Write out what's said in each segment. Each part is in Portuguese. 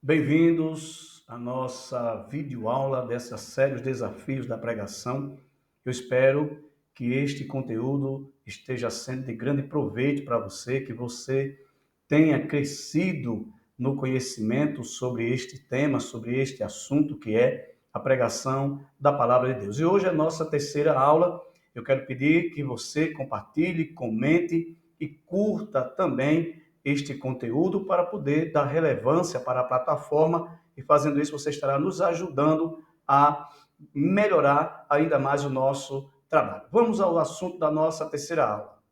Bem-vindos à nossa videoaula dessa série Os Desafios da Pregação. Eu espero que este conteúdo esteja sendo de grande proveito para você, que você tenha crescido no conhecimento sobre este tema, sobre este assunto que é a pregação da Palavra de Deus. E hoje é a nossa terceira aula. Eu quero pedir que você compartilhe, comente e curta também este conteúdo para poder dar relevância para a plataforma e fazendo isso você estará nos ajudando a melhorar ainda mais o nosso trabalho. Vamos ao assunto da nossa terceira aula.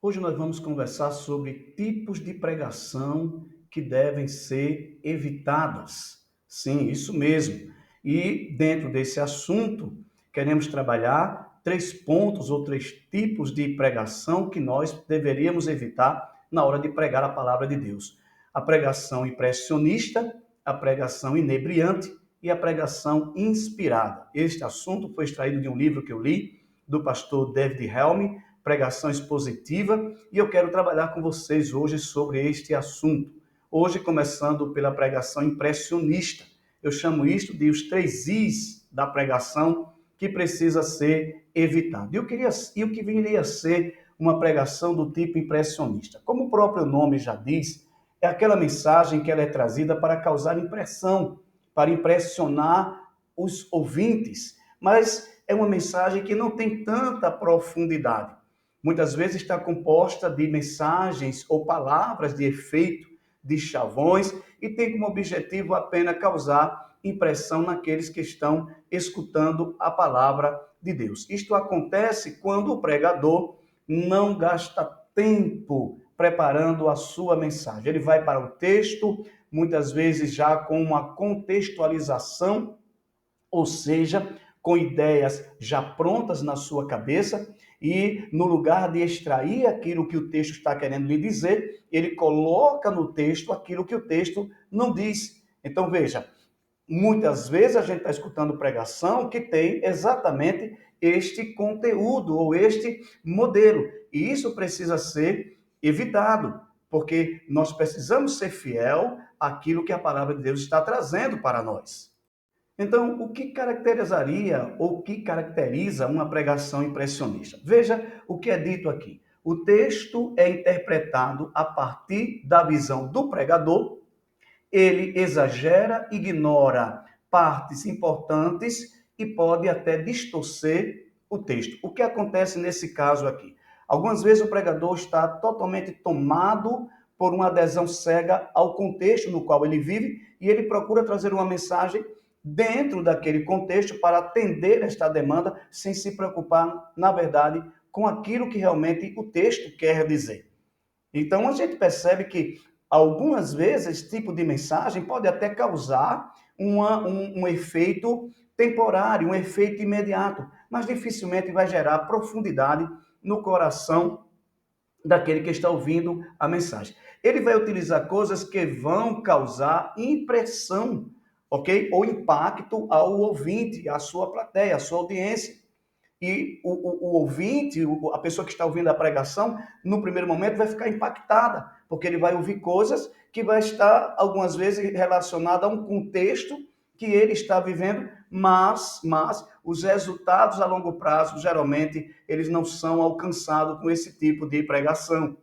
Hoje nós vamos conversar sobre tipos de pregação que devem ser evitadas. Sim, isso mesmo. E dentro desse assunto, queremos trabalhar 3 pontos ou 3 tipos de pregação que nós deveríamos evitar na hora de pregar a palavra de Deus. A pregação impressionista, a pregação inebriante e a pregação inspirada. Este assunto foi extraído de um livro que eu li, do pastor David Helm, Pregação Expositiva, e eu quero trabalhar com vocês hoje sobre este assunto. Hoje, começando pela pregação impressionista. Eu chamo isto de os 3 Is da pregação que precisa ser evitado. E o que viria a ser uma pregação do tipo impressionista? Como o próprio nome já diz, é aquela mensagem que ela é trazida para causar impressão, para impressionar os ouvintes, mas é uma mensagem que não tem tanta profundidade. Muitas vezes está composta de mensagens ou palavras de efeito, de chavões, e tem como objetivo apenas causar impressão naqueles que estão escutando a palavra de Deus. Isto acontece quando o pregador não gasta tempo preparando a sua mensagem. Ele vai para o texto, muitas vezes já com uma contextualização, ou seja, com ideias já prontas na sua cabeça, e no lugar de extrair aquilo que o texto está querendo lhe dizer, ele coloca no texto aquilo que o texto não diz. Então, veja, muitas vezes a gente está escutando pregação que tem exatamente este conteúdo ou este modelo, e isso precisa ser evitado, porque nós precisamos ser fiel àquilo que a palavra de Deus está trazendo para nós. Então, o que caracterizaria ou o que caracteriza uma pregação impressionista? Veja o que é dito aqui. O texto é interpretado a partir da visão do pregador, ele exagera, ignora partes importantes e pode até distorcer o texto. O que acontece nesse caso aqui? Algumas vezes o pregador está totalmente tomado por uma adesão cega ao contexto no qual ele vive e ele procura trazer uma mensagem dentro daquele contexto para atender esta demanda sem se preocupar, na verdade, com aquilo que realmente o texto quer dizer. Então, a gente percebe que, algumas vezes, esse tipo de mensagem pode até causar um efeito temporário, um efeito imediato, mas dificilmente vai gerar profundidade no coração daquele que está ouvindo a mensagem. Ele vai utilizar coisas que vão causar impressão, ok? Ou impacto ao ouvinte, à sua plateia, à sua audiência. E o ouvinte, a pessoa que está ouvindo a pregação, no primeiro momento vai ficar impactada, porque ele vai ouvir coisas que vai estar, algumas vezes, relacionada a um contexto que ele está vivendo, mas os resultados a longo prazo, geralmente, eles não são alcançados com esse tipo de pregação.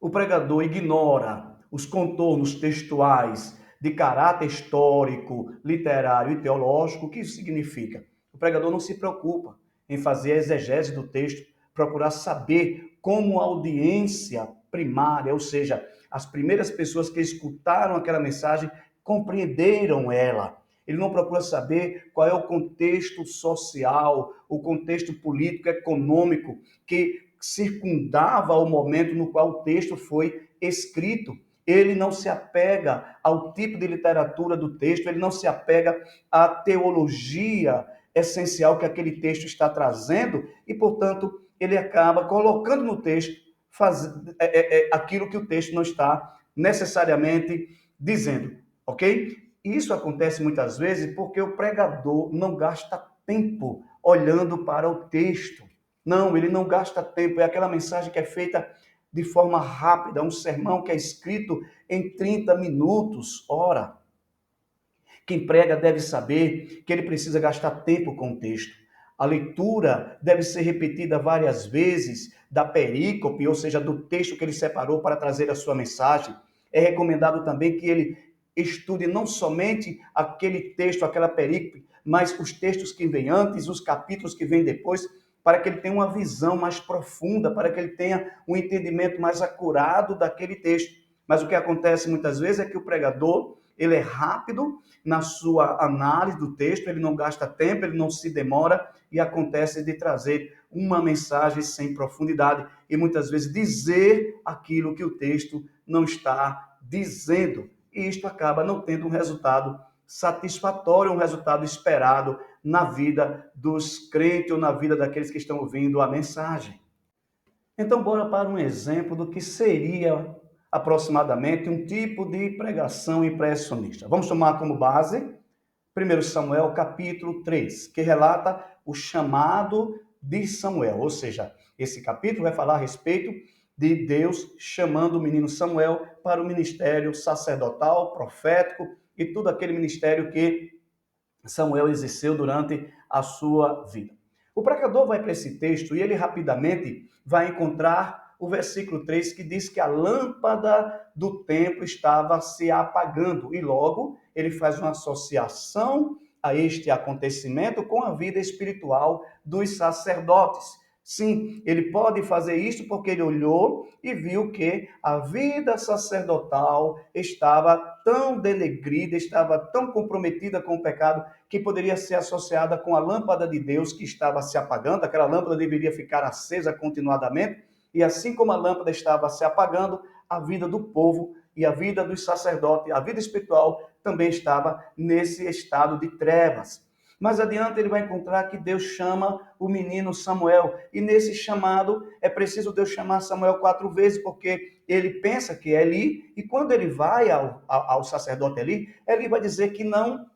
O pregador ignora os contornos textuais de caráter histórico, literário e teológico. O que isso significa? O pregador não se preocupa em fazer a exegese do texto, procurar saber como a audiência primária, ou seja, as primeiras pessoas que escutaram aquela mensagem, compreenderam ela. Ele não procura saber qual é o contexto social, o contexto político, econômico que circundava o momento no qual o texto foi escrito. Ele não se apega ao tipo de literatura do texto, ele não se apega à teologia essencial que aquele texto está trazendo e, portanto, ele acaba colocando no texto aquilo que o texto não está necessariamente dizendo, ok? Isso acontece muitas vezes porque o pregador não gasta tempo olhando para o texto. Não, ele não gasta tempo. É aquela mensagem que é feita de forma rápida, um sermão que é escrito em 30 minutos. Ora, Quem prega deve saber que ele precisa gastar tempo com o texto. A leitura deve ser repetida várias vezes da perícope, ou seja, do texto que ele separou para trazer a sua mensagem. É recomendado também que ele estude não somente aquele texto, aquela perícope, mas os textos que vêm antes, os capítulos que vêm depois, para que ele tenha uma visão mais profunda, para que ele tenha um entendimento mais acurado daquele texto. Mas o que acontece muitas vezes é que o pregador, ele é rápido na sua análise do texto, ele não gasta tempo, ele não se demora e acontece de trazer uma mensagem sem profundidade e muitas vezes dizer aquilo que o texto não está dizendo. E isto acaba não tendo um resultado satisfatório, um resultado esperado na vida dos crentes ou na vida daqueles que estão ouvindo a mensagem. Então, bora para um exemplo do que seria aproximadamente um tipo de pregação impressionista. Vamos tomar como base 1 Samuel capítulo 3, que relata o chamado de Samuel, ou seja, esse capítulo vai falar a respeito de Deus chamando o menino Samuel para o ministério sacerdotal, profético e todo aquele ministério que Samuel exerceu durante a sua vida. O pregador vai para esse texto e ele rapidamente vai encontrar o versículo 3 que diz que a lâmpada do templo estava se apagando e logo ele faz uma associação a este acontecimento com a vida espiritual dos sacerdotes. Sim, ele pode fazer isso porque ele olhou e viu que a vida sacerdotal estava tão denegrida, estava tão comprometida com o pecado, que poderia ser associada com a lâmpada de Deus que estava se apagando. Aquela lâmpada deveria ficar acesa continuadamente, e assim como a lâmpada estava se apagando, a vida do povo e a vida dos sacerdotes, a vida espiritual também estava nesse estado de trevas. Mais adiante ele vai encontrar que Deus chama o menino Samuel. E nesse chamado é preciso Deus chamar Samuel 4 vezes, porque ele pensa que é Eli. E quando ele vai ao sacerdote Eli vai dizer que não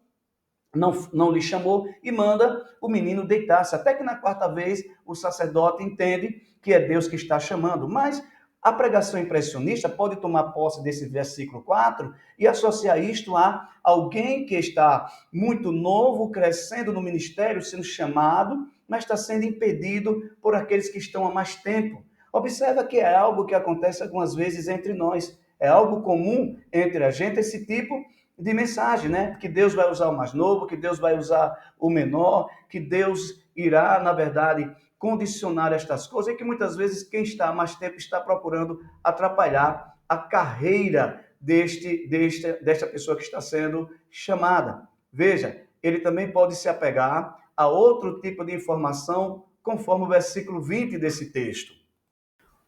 lhe chamou e manda o menino deitar-se. Até que na quarta vez o sacerdote entende que é Deus que está chamando. Mas a pregação impressionista pode tomar posse desse versículo 4 e associar isto a alguém que está muito novo, crescendo no ministério, sendo chamado, mas está sendo impedido por aqueles que estão há mais tempo. Observa que é algo que acontece algumas vezes entre nós. É algo comum entre a gente esse tipo de mensagem, né? Que Deus vai usar o mais novo, que Deus vai usar o menor, que Deus irá, na verdade, condicionar estas coisas, e que muitas vezes quem está há mais tempo está procurando atrapalhar a carreira desta pessoa que está sendo chamada. Veja, ele também pode se apegar a outro tipo de informação, conforme o versículo 20 desse texto.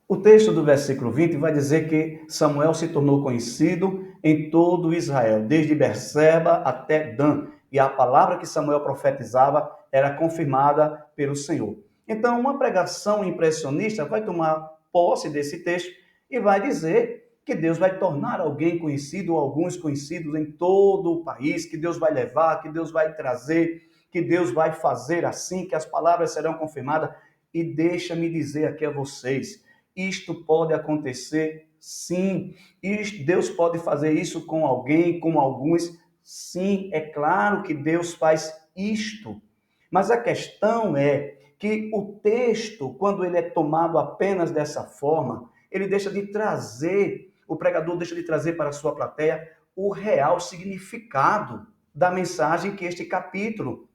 O texto do versículo 20 vai dizer que Samuel se tornou conhecido em todo Israel, desde Berseba até Dan, e a palavra que Samuel profetizava era confirmada pelo Senhor. Então, uma pregação impressionista vai tomar posse desse texto e vai dizer que Deus vai tornar alguém conhecido, ou alguns conhecidos em todo o país, que Deus vai levar, que Deus vai trazer, que Deus vai fazer assim, que as palavras serão confirmadas. E deixa-me dizer aqui a vocês, isto pode acontecer, sim. Deus pode fazer isso com alguém, com alguns. Sim, é claro que Deus faz isto. Mas a questão é que o texto, quando ele é tomado apenas dessa forma, ele deixa de trazer, o pregador deixa de trazer para a sua plateia o real significado da mensagem que este capítulo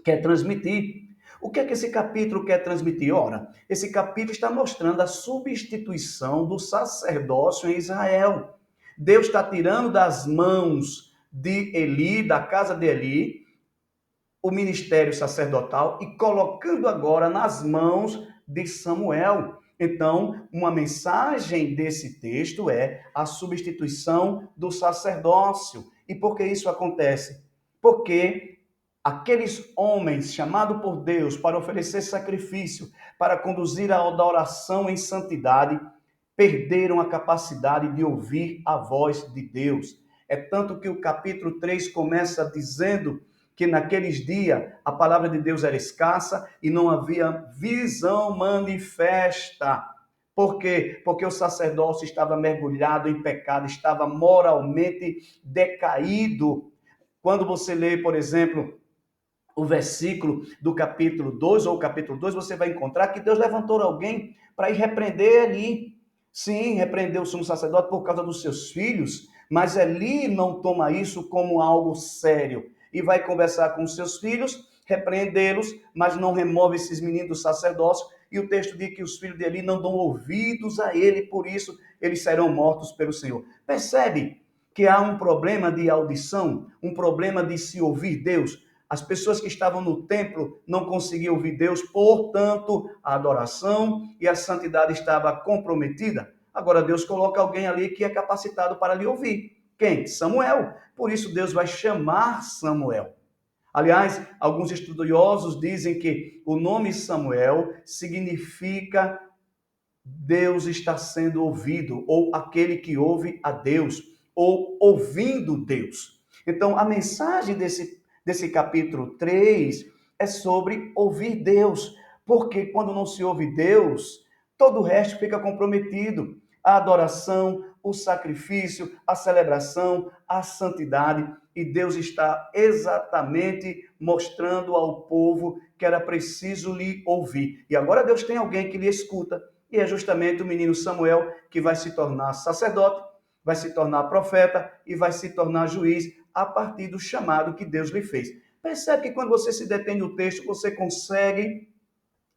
quer transmitir. O que é que esse capítulo quer transmitir? Ora, esse capítulo está mostrando a substituição do sacerdócio em Israel. Deus está tirando das mãos de Eli, da casa de Eli, o ministério sacerdotal e colocando agora nas mãos de Samuel. Então, uma mensagem desse texto é a substituição do sacerdócio. E por que isso acontece? Porque aqueles homens chamados por Deus para oferecer sacrifício, para conduzir a adoração em santidade, perderam a capacidade de ouvir a voz de Deus. É tanto que o capítulo 3 começa dizendo que naqueles dias a palavra de Deus era escassa e não havia visão manifesta. Por quê? Porque o sacerdócio estava mergulhado em pecado, estava moralmente decaído. Quando você lê, por exemplo, o versículo do capítulo 2 ou o capítulo 2, você vai encontrar que Deus levantou alguém para ir repreender ali. Sim, repreendeu o sumo sacerdote por causa dos seus filhos, mas Eli não toma isso como algo sério e vai conversar com os seus filhos, repreendê-los, mas não remove esses meninos do sacerdócio. E o texto diz que os filhos de Eli não dão ouvidos a ele, por isso eles serão mortos pelo Senhor. Percebe que há um problema de audição, um problema de se ouvir Deus? As pessoas que estavam no templo não conseguiam ouvir Deus, portanto, a adoração e a santidade estava comprometida. Agora Deus coloca alguém ali que é capacitado para lhe ouvir. Quem? Samuel. Por isso Deus vai chamar Samuel. Aliás, alguns estudiosos dizem que o nome Samuel significa Deus está sendo ouvido, ou aquele que ouve a Deus, ou ouvindo Deus. Então, a mensagem desse capítulo 3 é sobre ouvir Deus, porque quando não se ouve Deus, todo o resto fica comprometido. A adoração, o sacrifício, a celebração, a santidade, e Deus está exatamente mostrando ao povo que era preciso lhe ouvir. E agora Deus tem alguém que lhe escuta, e é justamente o menino Samuel que vai se tornar sacerdote, vai se tornar profeta e vai se tornar juiz a partir do chamado que Deus lhe fez. Percebe que quando você se detém no texto, você consegue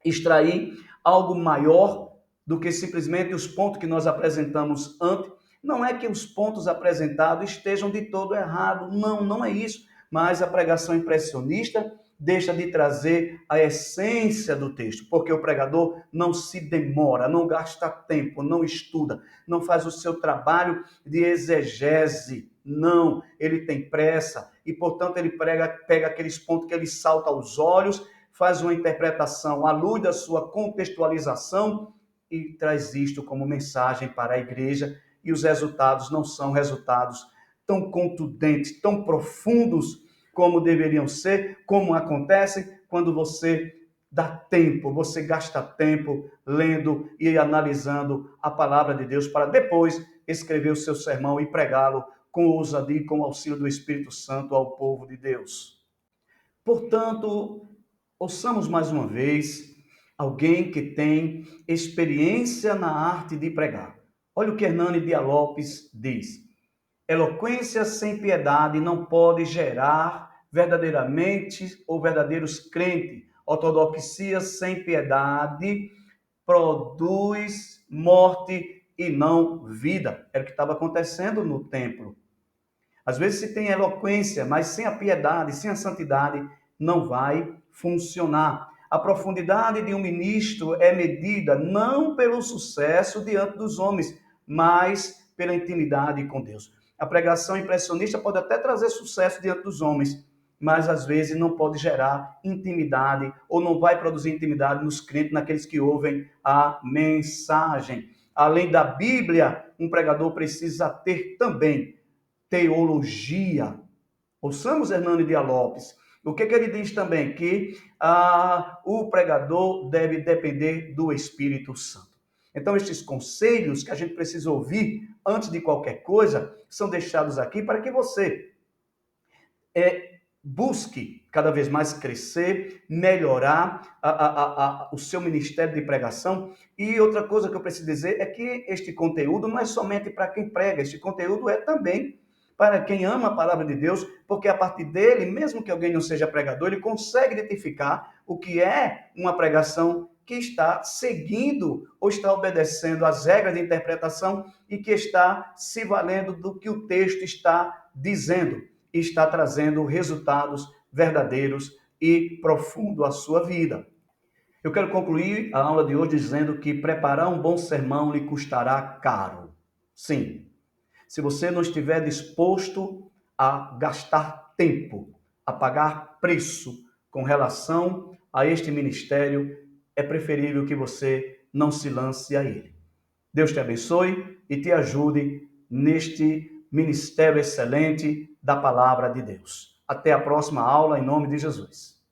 extrair algo maior do que simplesmente os pontos que nós apresentamos antes. Não é que os pontos apresentados estejam de todo errado, não, não é isso. Mas a pregação impressionista deixa de trazer a essência do texto, porque o pregador não se demora, não gasta tempo, não estuda, não faz o seu trabalho de exegese. Não, ele tem pressa e, portanto, ele pega aqueles pontos que ele salta aos olhos, faz uma interpretação à luz da sua contextualização e traz isto como mensagem para a igreja, e os resultados não são resultados tão contundentes, tão profundos como deveriam ser, como acontecem quando você dá tempo, você gasta tempo lendo e analisando a palavra de Deus para depois escrever o seu sermão e pregá-lo com ousadia e com o auxílio do Espírito Santo ao povo de Deus. Portanto, ouçamos mais uma vez alguém que tem experiência na arte de pregar. Olha o que Hernani Dias Lopes diz. Eloquência sem piedade não pode gerar verdadeiramente ou verdadeiros crentes. Ortodoxia sem piedade produz morte e não vida. Era o que estava acontecendo no templo. Às vezes se tem eloquência, mas sem a piedade, sem a santidade, não vai funcionar. A profundidade de um ministro é medida não pelo sucesso diante dos homens, mas pela intimidade com Deus. A pregação impressionista pode até trazer sucesso diante dos homens, mas às vezes não pode gerar intimidade ou não vai produzir intimidade nos crentes, naqueles que ouvem a mensagem. Além da Bíblia, um pregador precisa ter também teologia. Ouçamos Hernani Dias Lopes. O que ele diz também? Que o pregador deve depender do Espírito Santo. Então, estes conselhos que a gente precisa ouvir antes de qualquer coisa são deixados aqui para que você busque cada vez mais crescer, melhorar o seu ministério de pregação. E outra coisa que eu preciso dizer é que este conteúdo não é somente para quem prega, este conteúdo é também para quem ama a palavra de Deus, porque a partir dele, mesmo que alguém não seja pregador, ele consegue identificar o que é uma pregação que está seguindo ou está obedecendo às regras de interpretação e que está se valendo do que o texto está dizendo e está trazendo resultados verdadeiros e profundos à sua vida. Eu quero concluir a aula de hoje dizendo que preparar um bom sermão lhe custará caro. Sim. Se você não estiver disposto a gastar tempo, a pagar preço com relação a este ministério, é preferível que você não se lance a ele. Deus te abençoe e te ajude neste ministério excelente da palavra de Deus. Até a próxima aula, em nome de Jesus.